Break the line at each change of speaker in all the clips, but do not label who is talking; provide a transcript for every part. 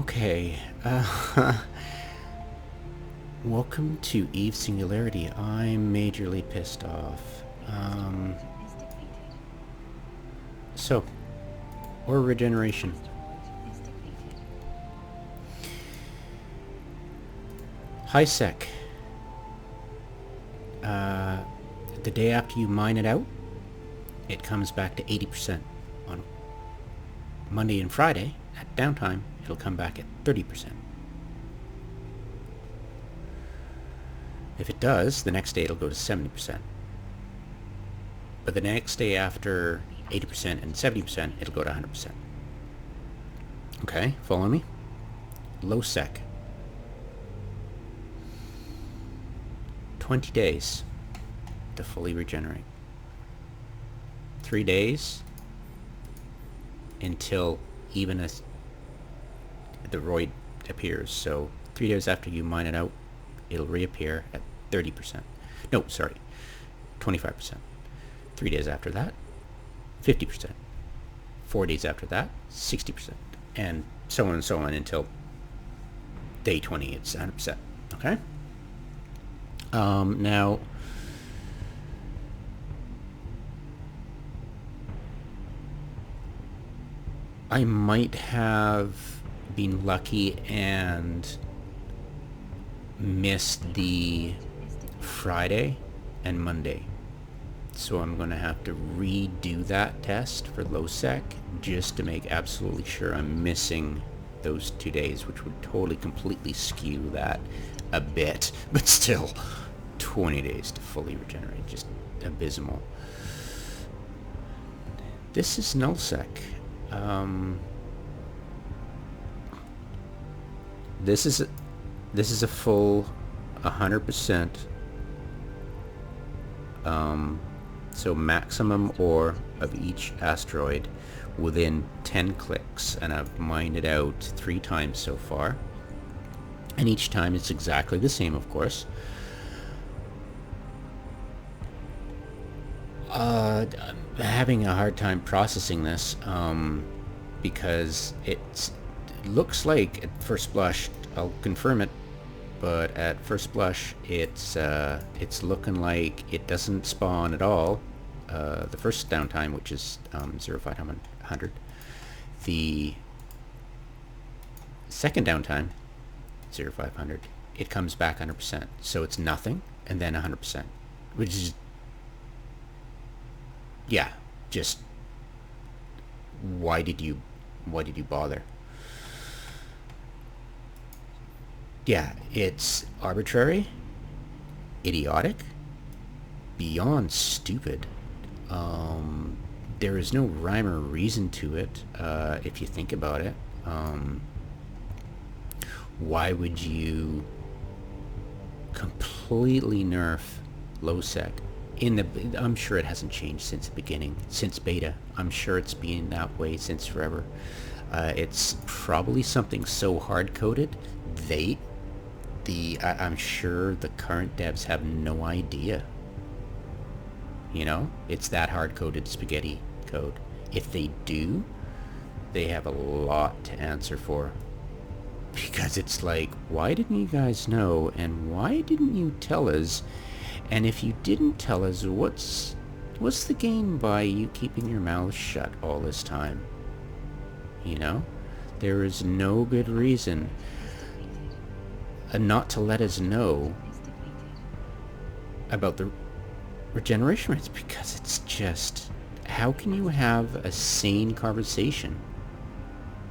Okay. Welcome to Eve Singularity. I'm majorly pissed off. So, or regeneration. High sec. The day after you mine it out, it comes back to 80%. On Monday and Friday, at downtime, it'll come back at 30%. If it does, the next day it'll go to 70%. But the next day after 80% and 70%, it'll go to 100%. Okay, follow me? Low sec. 20 days to fully regenerate. 3 days until even as the roid appears. So 3 days after you mine it out, it'll reappear at 30%. No, sorry, 25%. 3 days after that, 50%. 4 days after that, 60%. And so on until day 20, it's 100%. Okay? Now, I might have been lucky and missed the Friday and Monday. So I'm going to have to redo that test for low sec just to make absolutely sure I'm missing those 2 days, which would totally completely skew that a bit. But still, 20 days to fully regenerate. Just abysmal. This is nullsec. This is a full 100%. So maximum ore of each asteroid within 10 clicks, and I've mined it out 3 times so far. And each time it's exactly the same, of course. I'm having a hard time processing this because it looks like at first blush, I'll confirm it, but at first blush it's looking like it doesn't spawn at all. The first downtime, which is 0500. The second downtime, 0500, it comes back 100%. So it's nothing and then 100%, which is, yeah, just why did you bother? Yeah, it's arbitrary, idiotic, beyond stupid. There is no rhyme or reason to it, if you think about it. Why would you completely nerf low sec? I'm sure it hasn't changed since the beginning, since beta. I'm sure it's been that way since forever. It's probably something so hard-coded, I'm sure the current devs have no idea. You know, it's that hard-coded spaghetti code. If they do, they have a lot to answer for. Because it's like, why didn't you guys know, and why didn't you tell us? And if you didn't tell us, what's the gain by you keeping your mouth shut all this time? You know? There is no good reason not to let us know about the regeneration rates, because it's just, how can you have a sane conversation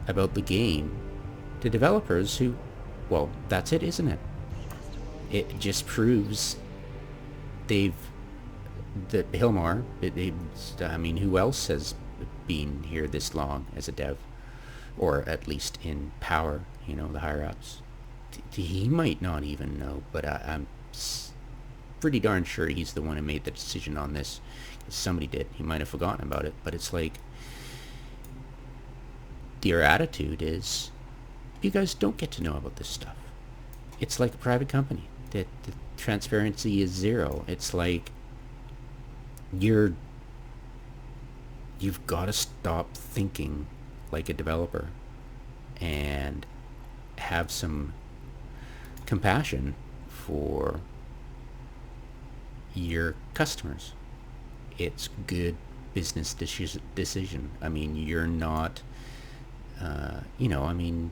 about the game to developers who, well, that's it, isn't it? It just proves the Hilmar, I mean, who else has been here this long as a dev, or at least in power, you know, the higher ups? He might not even know, but I'm pretty darn sure he's the one who made the decision on this. Somebody did. He might have forgotten about it, but it's like, their attitude is, you guys don't get to know about this stuff. It's like a private company. The transparency is zero. It's like, you've got to stop thinking like a developer and have some compassion for your customers. It's good business decision. I mean, you're not, I mean,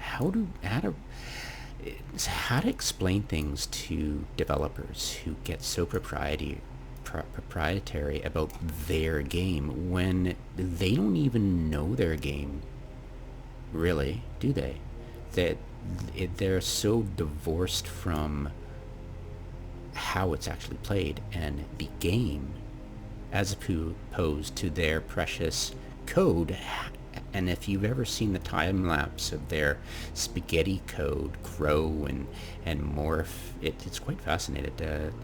how to explain things to developers who get so proprietary about their game when they don't even know their game, really, do they? That they're so divorced from how it's actually played and the game as opposed to their precious code. And if you've ever seen the time lapse of their spaghetti code grow and morph, it's quite fascinating.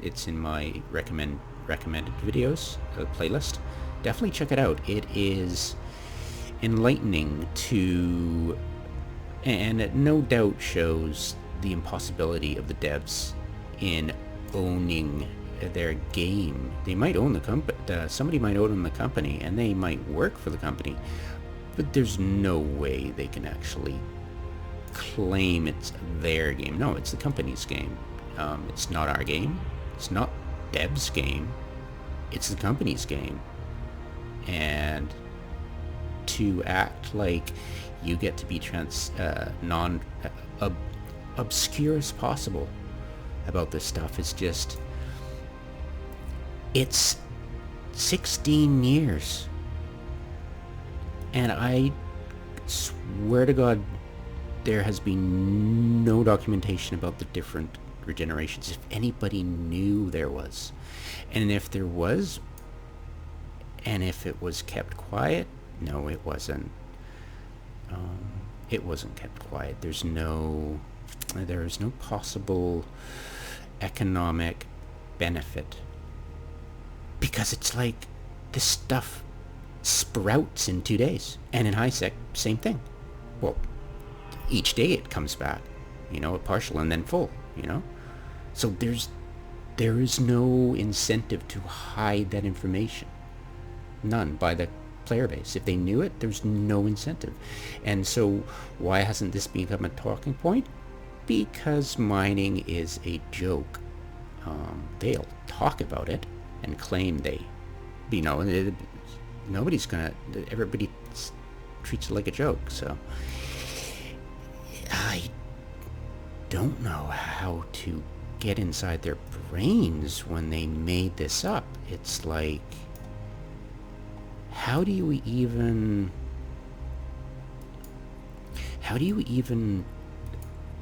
It's in my recommended videos playlist. Definitely check it out. It is enlightening to, and it no doubt shows the impossibility of the devs in owning their game. They might own the company, somebody might own the company, and they might work for the company, but there's no way they can actually claim it's their game. No, it's the company's game. It's not our game. It's not Deb's game. It's the company's game. And to act like you get to be obscure as possible about this stuff is just, it's 16 years. And I swear to God, there has been no documentation about the different regenerations. If anybody knew there was. And if there was, and if it was kept quiet, no, it wasn't. It wasn't kept quiet. There is no possible economic benefit. Because it's like, this stuff sprouts in 2 days. And in HiSec, same thing. Well, each day it comes back, a partial and then full, So there is no incentive to hide that information. None by the player base. If they knew it, there's no incentive. And so why hasn't this become a talking point? Because mining is a joke. They'll talk about it and claim nobody's gonna, everybody treats it like a joke. So I don't know how to get inside their brains when they made this up. It's like, how do you even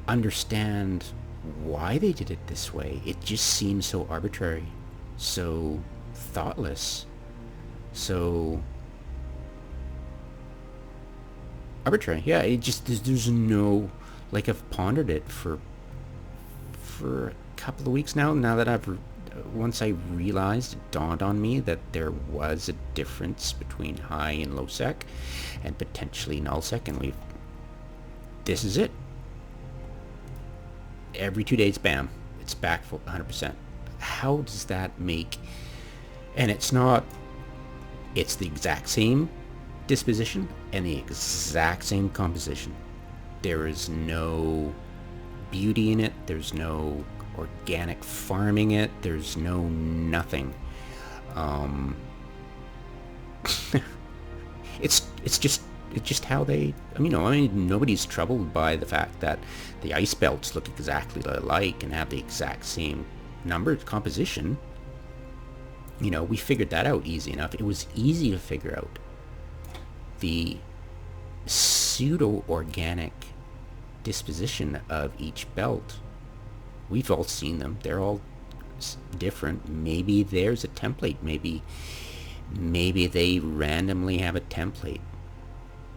understand why they did it this way? It just seems so arbitrary, so thoughtless, so arbitrary. Yeah, it just, there's no, like, I've pondered it for a couple of weeks now that once I realized, it dawned on me that there was a difference between high and low sec and potentially null sec, and this is it. Every 2 days, bam, it's back full 100%. How does that make, and it's the exact same disposition and the exact same composition. There is no beauty in it. There's no organic farming it. There's no nothing. It's just how they, nobody's troubled by the fact that the ice belts look exactly alike and have the exact same numbered composition. We figured that out easy enough. It was easy to figure out the pseudo-organic disposition of each belt. We've all seen them. They're all different. Maybe there's a template. Maybe they randomly have a template.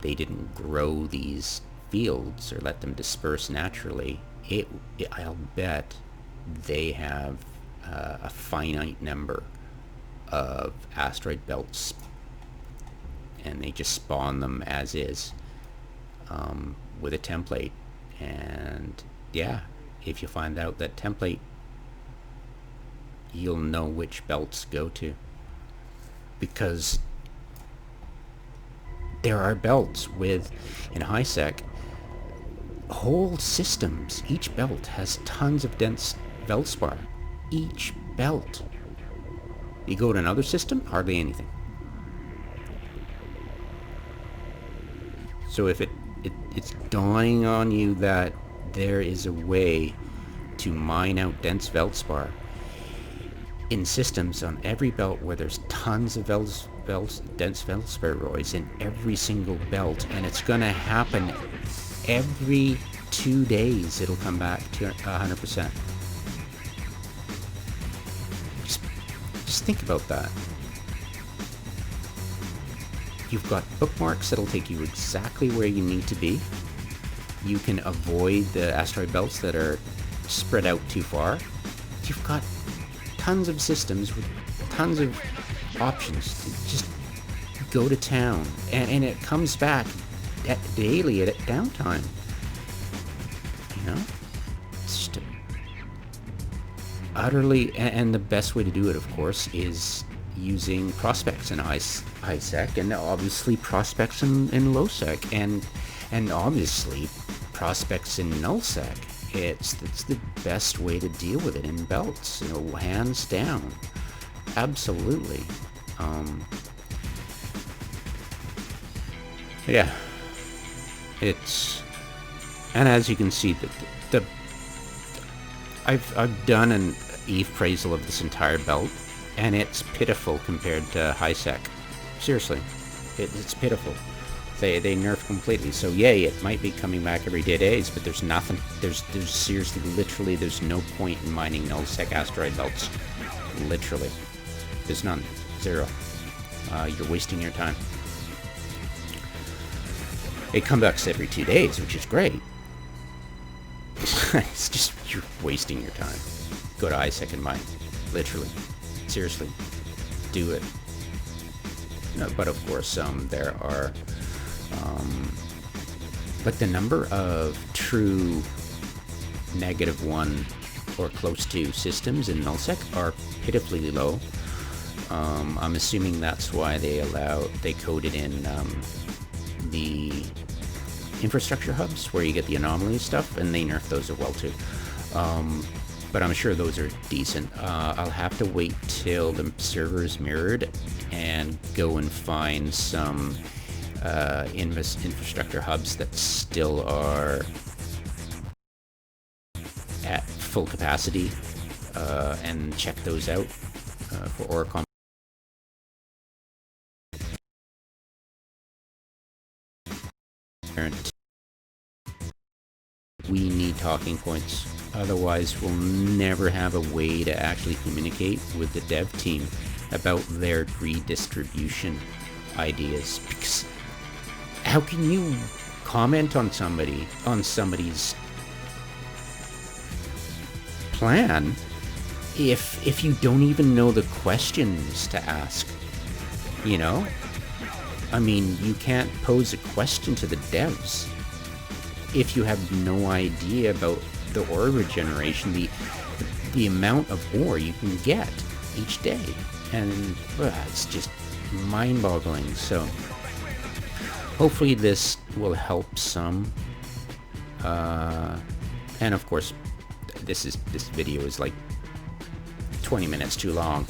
They didn't grow these fields or let them disperse naturally. I'll bet they have a finite number of asteroid belts, and they just spawn them as is, with a template. And yeah, if you find out that template, you'll know which belts go to, because There are belts in HiSec, whole systems. Each belt has tons of dense Veldspar. Each belt. You go to another system, hardly anything. So if it's dawning on you that there is a way to mine out dense Veldspar in systems on every belt where there's tons of dense Veldspheroids in every single belt, and it's going to happen every 2 days. It'll come back to 100%. Just think about that. You've got bookmarks that'll take you exactly where you need to be. You can avoid the asteroid belts that are spread out too far. You've got tons of systems with tons of options to just go to town. And it comes back daily at downtime. You know? It's just utterly... And the best way to do it, of course, is using prospects in HiSec, and obviously prospects in LowSec, and obviously prospects in NullSec. It's the best way to deal with it in belts, hands down. Absolutely. Yeah. And as you can see, I've done an appraisal of this entire belt, and it's pitiful compared to HiSec. Seriously, it's pitiful. They nerf completely. So yay, it might be coming back every 2 days, but there's nothing. There's seriously, literally, there's no point in mining NullSec asteroid belts. Literally, there's none. Zero. You're wasting your time. It comes back every 2 days, which is great. It's just, you're wasting your time. Go to HiSec and mine. Literally. Seriously. Do it. No, but of course, there are... like the number of true -1 or close to systems in NullSec are pitifully low. I'm assuming that's why they coded in the infrastructure hubs where you get the anomaly stuff, and they nerf those as well too. But I'm sure those are decent. I'll have to wait till the server is mirrored and go and find some infrastructure hubs that still are at full capacity, and check those out for Oricom. We need talking points. Otherwise, we'll never have a way to actually communicate with the dev team about their redistribution ideas. Because how can you comment on somebody's plan if you don't even know the questions to ask? You know? I mean, you can't pose a question to the devs if you have no idea about the ore regeneration, the amount of ore you can get each day. And it's just mind-boggling. So hopefully this will help some. And of course, this video is like 20 minutes too long.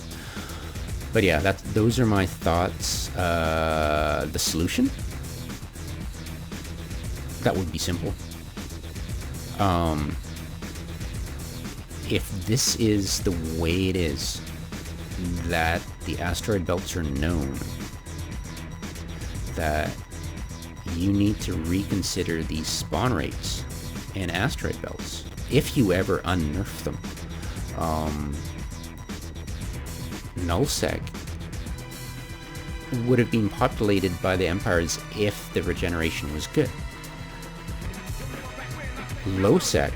But yeah, those are my thoughts. The solution? That would be simple. If this is the way it is, that the asteroid belts are known, that you need to reconsider these spawn rates in asteroid belts, if you ever unnerf them. NullSec would have been populated by the Empires if the regeneration was good. LowSec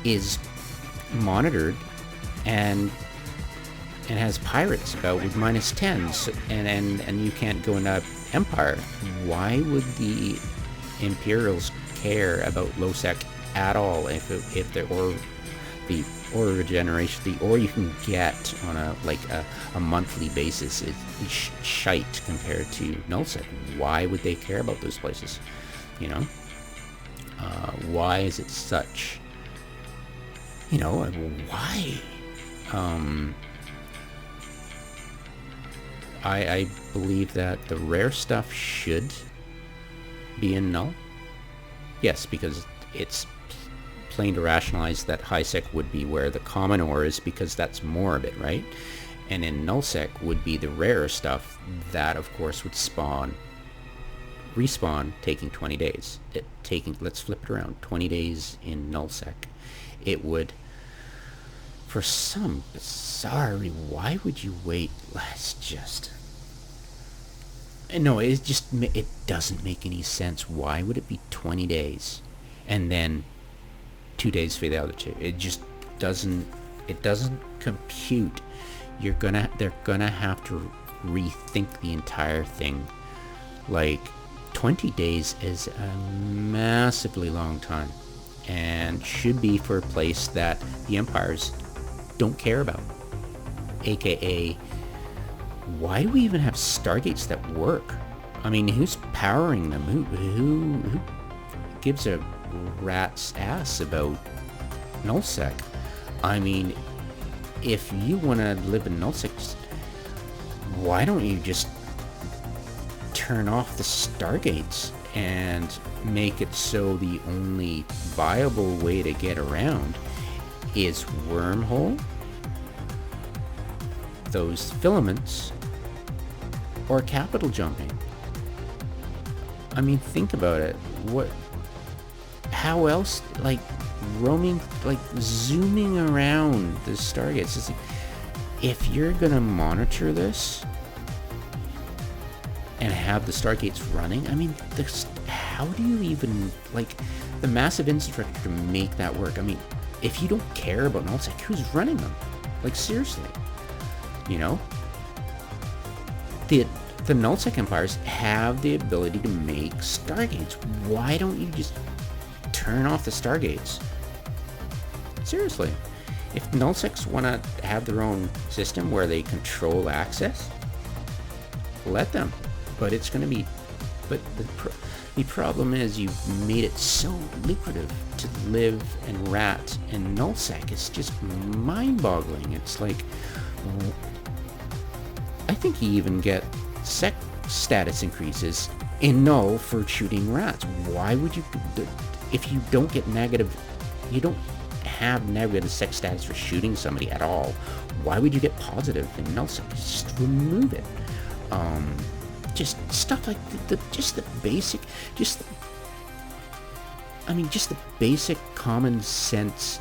is monitored and has pirates about with -10s, and you can't go into Empire. Why would the Imperials care about LowSec at all if the or regeneration, or you can get on a monthly basis. It's shite compared to nullsec. Why would they care about those places? You know, why is it such? You know, why? I believe that the rare stuff should be in null. Yes, because it's plain to rationalize that highsec would be where the common ore is, because that's more of it, right? And in nullsec would be the rarer stuff that, of course, would respawn taking 20 days. Let's flip it around, 20 days in nullsec. It would, for some bizarre reason, why would you wait? Let's just... No, it doesn't make any sense. Why would it be 20 days and then 2 days for the other two? It just doesn't compute. They're gonna have to rethink the entire thing. Like, 20 days is a massively long time and should be for a place that the empires don't care about, aka why do we even have stargates that work? I mean, who's powering them? Who gives a rat's ass about nullsec? I mean, if you want to live in nullsec, why don't you just turn off the stargates and make it so the only viable way to get around is wormhole, those filaments, or capital jumping? I mean, think about it. How else, like, roaming, like, zooming around the stargates? It's like, if you're gonna monitor this and have the stargates running, I mean, how do you even, like, the massive infrastructure to make that work? I mean, if you don't care about nullsec, who's running them? Like, seriously. You know? The nullsec empires have the ability to make stargates. Why don't you just turn off the stargates? Seriously. If nullsecs want to have their own system where they control access, let them. But it's going to be... But the problem is you've made it so lucrative to live and rat in nullsec. It's just mind-boggling. It's like... I think you even get sec status increases in null for shooting rats. Why would you... If you don't get negative... You don't have negative sec status for shooting somebody at all. Why would you get positive in nullsec? Just remove it. Just stuff like just the basic... I mean, just the basic common sense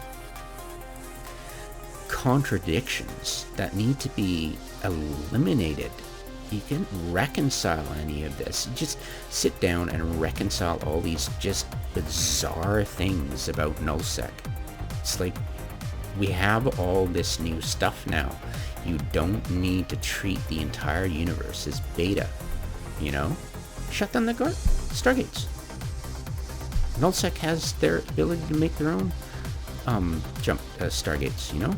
contradictions that need to be eliminated. You can reconcile any of this. Just sit down and reconcile all these just bizarre things about nullsec. It's like, we have all this new stuff now. You don't need to treat the entire universe as beta, you know? Shut down the stargates. Nullsec has their ability to make their own stargates, you know?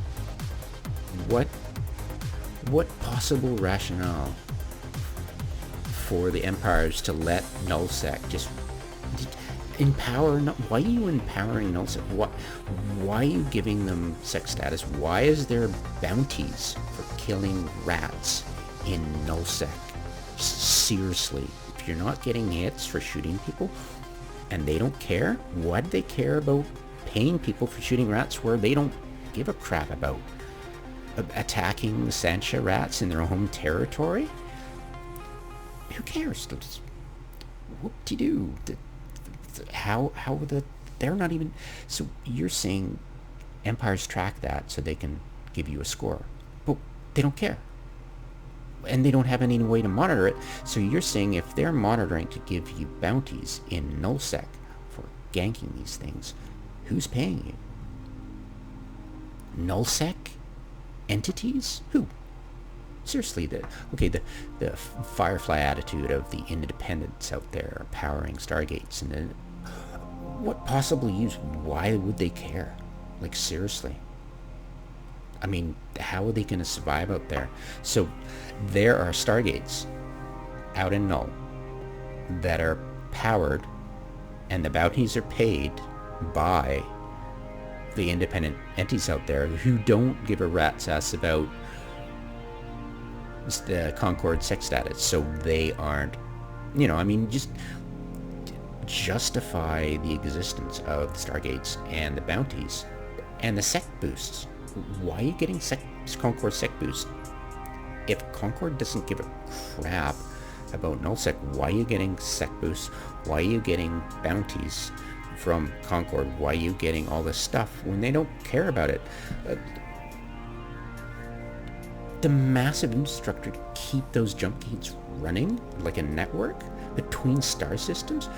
What possible rationale for the empires to let nullsec just empower? Why are you empowering nullsec? Why are you giving them sec status? Why is there bounties for killing rats in nullsec? Seriously, if you're not getting hits for shooting people and they don't care, why do they care about paying people for shooting rats where they don't give a crap about attacking the Sancha rats in their home territory? Who cares? Whoop-de-doo. They're not even... So you're saying empires track that so they can give you a score, but they don't care. And they don't have any way to monitor it. So you're saying if they're monitoring to give you bounties in nullsec for ganking these things, who's paying you? Nullsec entities? Who? Seriously, the Firefly attitude of the independents out there powering stargates, and then what possible use? Why would they care? Like, seriously. I mean, how are they going to survive out there? So there are stargates out in Null that are powered, and the bounties are paid by the independent entities out there who don't give a rat's ass about the Concord sex status. So they aren't, I mean, just justify the existence of the stargates and the bounties and the sec boosts. Why are you getting Concord sec boosts? If Concord doesn't give a crap about nullsec, why are you getting sec boosts? Why are you getting bounties from Concord? Why are you getting all this stuff when they don't care about it? The massive infrastructure to keep those jump gates running like a network between star systems,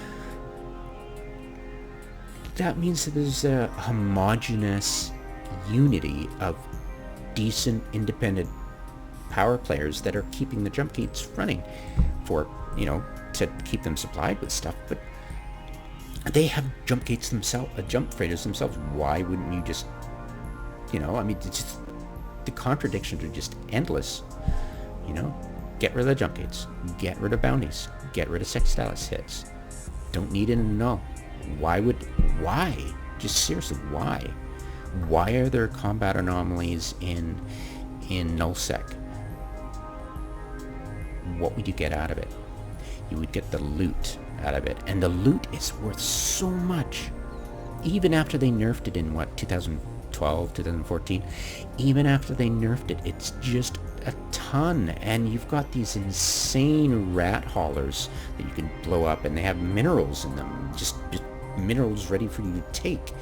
that means that there's a homogeneous unity of decent independent power players that are keeping the jump gates running for, to keep them supplied with stuff. But they have jump gates themselves, jump freighters themselves. Why wouldn't you just, I mean, it's just, the contradictions are just endless. Get rid of the jump gates, get rid of bounties, get rid of sex status hits. Don't need it in null. Why? Just seriously, why? Why are there combat anomalies in nullsec? What would you get out of it? You would get the loot out of it, and the loot is worth so much. Even after they nerfed it in 2012, 2014, even after they nerfed it, it's just a ton. And you've got these insane rat haulers that you can blow up, and they have minerals in them, just minerals ready for you to take.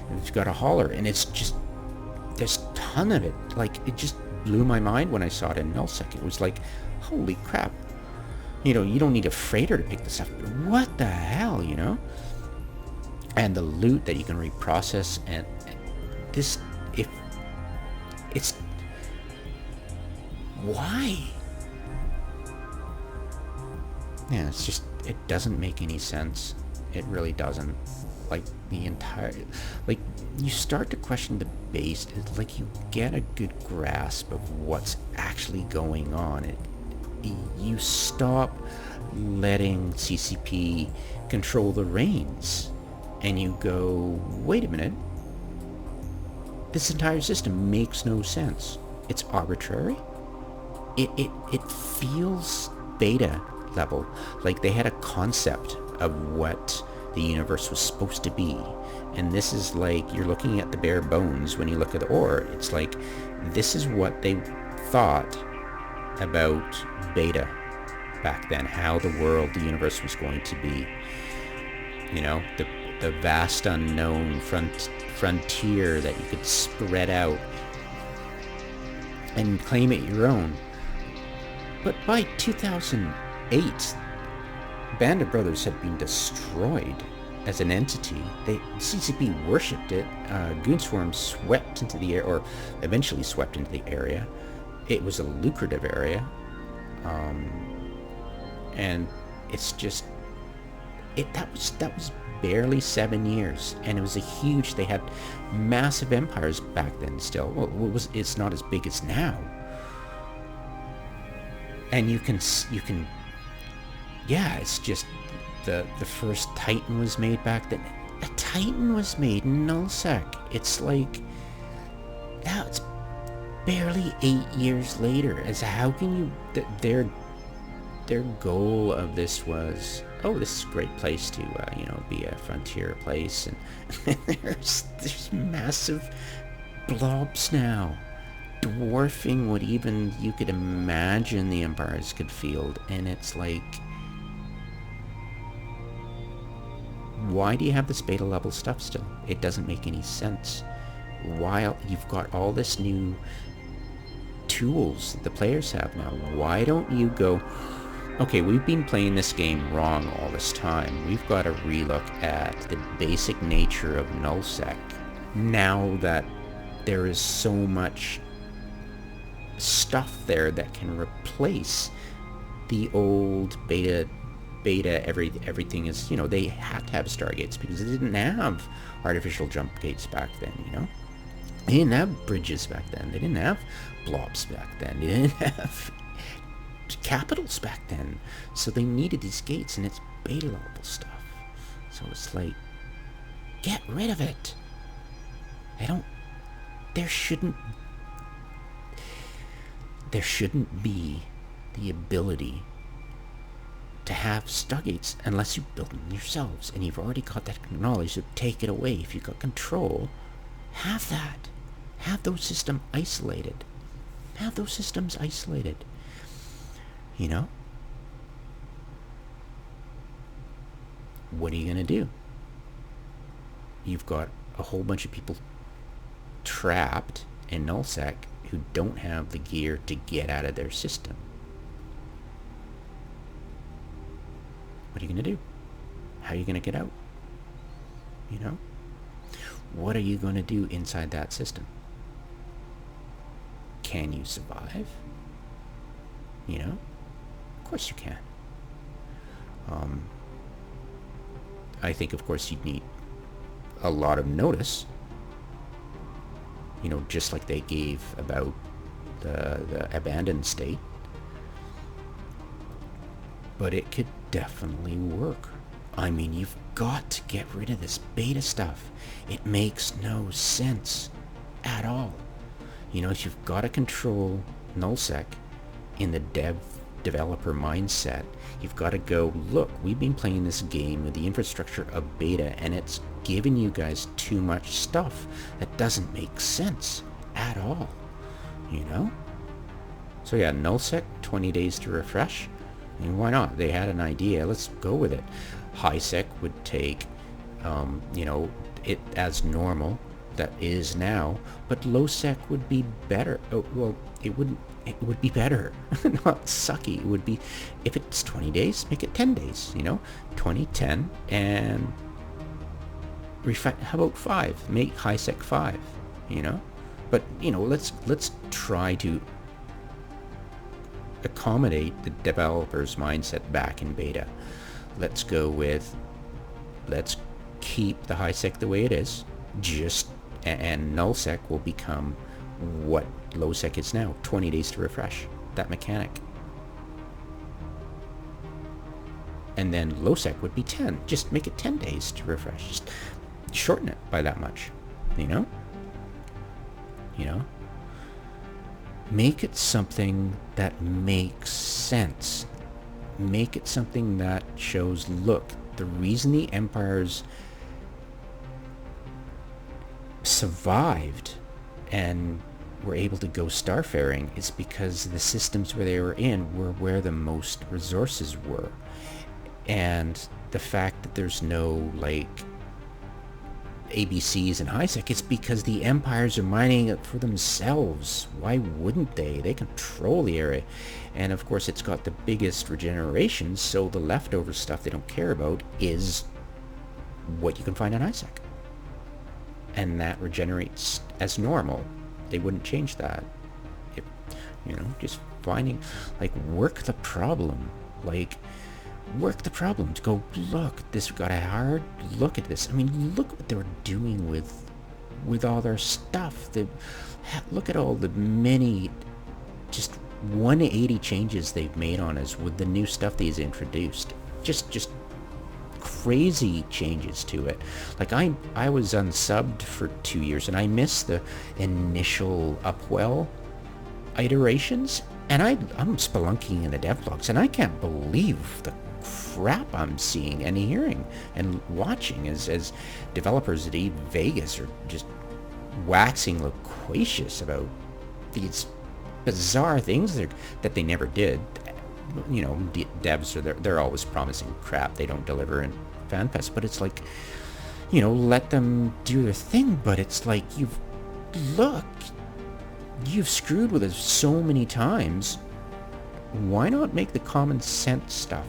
And you've got a hauler, and it's just, there's a ton of it. Like, it just blew my mind when I saw it in nullsec. It was like, holy crap. You don't need a freighter to pick this up. What the hell, And the loot that you can reprocess, and this, if it's, why? Yeah, it's just, it doesn't make any sense. It really doesn't. Like, you start to question the base. It's like you get a good grasp of what's actually going on. You stop letting CCP control the reins, and you go, wait a minute, this entire system makes no sense. It's arbitrary. It feels beta level, like they had a concept of what the universe was supposed to be, and this is like, you're looking at the bare bones when you look at the ore. It's like, this is what they thought about beta back then, how the world, the universe was going to be. The vast unknown frontier that you could spread out and claim it your own. But by 2008, Band of Brothers had been destroyed as an entity. CCP worshipped it. Goonswarm swept into the air, or eventually swept into the area. It was a lucrative area, and it's just, that was barely 7 years, and it was they had massive empires back then still. Well, it's not as big as now. And you can, yeah, it's just, the first Titan was made back then. A Titan was made in nullsec. It's like, now it's barely 8 years later. As how can you, their goal of this was, this is a great place to, be a frontier place, and there's massive blobs now, dwarfing what even you could imagine the empires could field, and it's like, why do you have this beta level stuff still? It doesn't make any sense. While you've got all this new tools that the players have now, why don't you go, okay, we've been playing this game wrong all this time. We've got to relook at the basic nature of nullsec. Now that there is so much stuff there that can replace the old beta, everything is, they had to have stargates because they didn't have artificial jump gates back then, They didn't have bridges back then. They didn't have blobs back then. They didn't have capitals back then. So they needed these gates, and it's beta level stuff. So it's like, get rid of it. There shouldn't be the ability to have stargates unless you build them yourselves, and you've already got that knowledge, so take it away. If you've got control, have that. Have those systems isolated. You know? What are you going to do? You've got a whole bunch of people trapped in nullsec who don't have the gear to get out of their system. What are you going to do? How are you going to get out? You know? What are you going to do inside that system? Can you survive? You know? Of course you can. I think, of course, you'd need a lot of notice. You know, just like they gave about the abandoned state. But it could definitely work. I mean, you've got to get rid of this beta stuff. It makes no sense at all. You know, if you've got to control nullsec in the developer mindset, you've got to go, look, we've been playing this game with the infrastructure of beta, and it's giving you guys too much stuff that doesn't make sense at all. You know? So yeah, nullsec, 20 days to refresh. I mean, why not? They had an idea. Let's go with it. HiSec would take, you know, it as normal that is now, but lowsec would be better. Oh, well, it would be better, not sucky. It would be, if it's 20 days, make it 10 days. You know, 20, 10, and how about 5? Make HiSec 5. You know, but you know, let's try to accommodate the developer's mindset back in beta. Let's go with, let's keep the HiSec the way it is, and nullsec will become what lowsec is now, 20 days to refresh, that mechanic. And then lowsec would be 10, just make it 10 days to refresh, just shorten it by that much, you know? Make it something that makes sense. Make it something that shows, look, the reason the empires survived and were able to go starfaring is because the systems where they were in were where the most resources were. And the fact that there's no, like, ABCs and HiSec, it's because the empires are mining it for themselves. Why wouldn't they? They control the area. And of course it's got the biggest regeneration, so the leftover stuff they don't care about is what you can find on HiSec. And that regenerates as normal. They wouldn't change that. If, you know, just finding, like, work the problem. Like, work the problem to go, look, this got a hard look at this. I mean, look what they were doing with all their stuff. Look at all the many just 180 changes they've made on us with the new stuff they've introduced. Just crazy changes to it. Like, I was unsubbed for 2 years and I missed the initial Upwell iterations, and I'm spelunking in the devlogs, and I can't believe the crap I'm seeing and hearing and watching as developers at Eve Vegas are just waxing loquacious about these bizarre things that they never did. You know, devs they're always promising crap they don't deliver in FanFest, but it's like, you know, let them do their thing. But it's like, you've screwed with us so many times. Why not make the common sense stuff?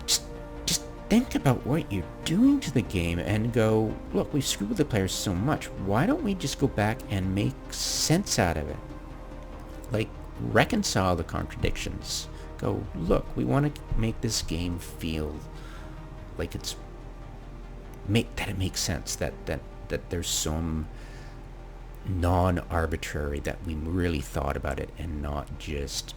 Just think about what you're doing to the game and go, look, we've screwed with the players so much. Why don't we just go back and make sense out of it? Like, reconcile the contradictions. Go, look, we want to make this game feel like it makes sense, that there's some non-arbitrary, that we really thought about it and not just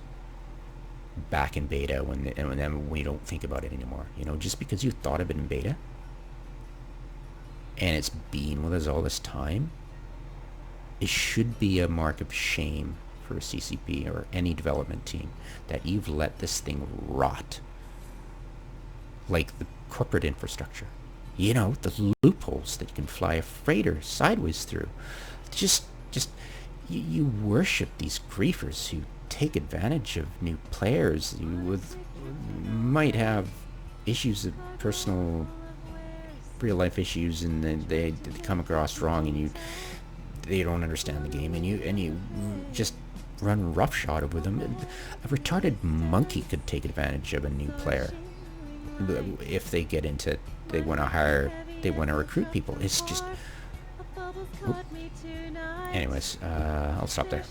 back in beta and then we don't think about it anymore. You know, just because you thought of it in beta and it's been with us all this time, it should be a mark of shame for a CCP or any development team that you've let this thing rot like the corporate infrastructure. You know, the loopholes that you can fly a freighter sideways through. Just you worship these griefers who take advantage of new players who might have issues of personal real life issues, and they come across wrong, and they don't understand the game, and you just run roughshod with them. A retarded monkey could take advantage of a new player if they get into, they want to recruit people. It's just, anyways, I'll stop there.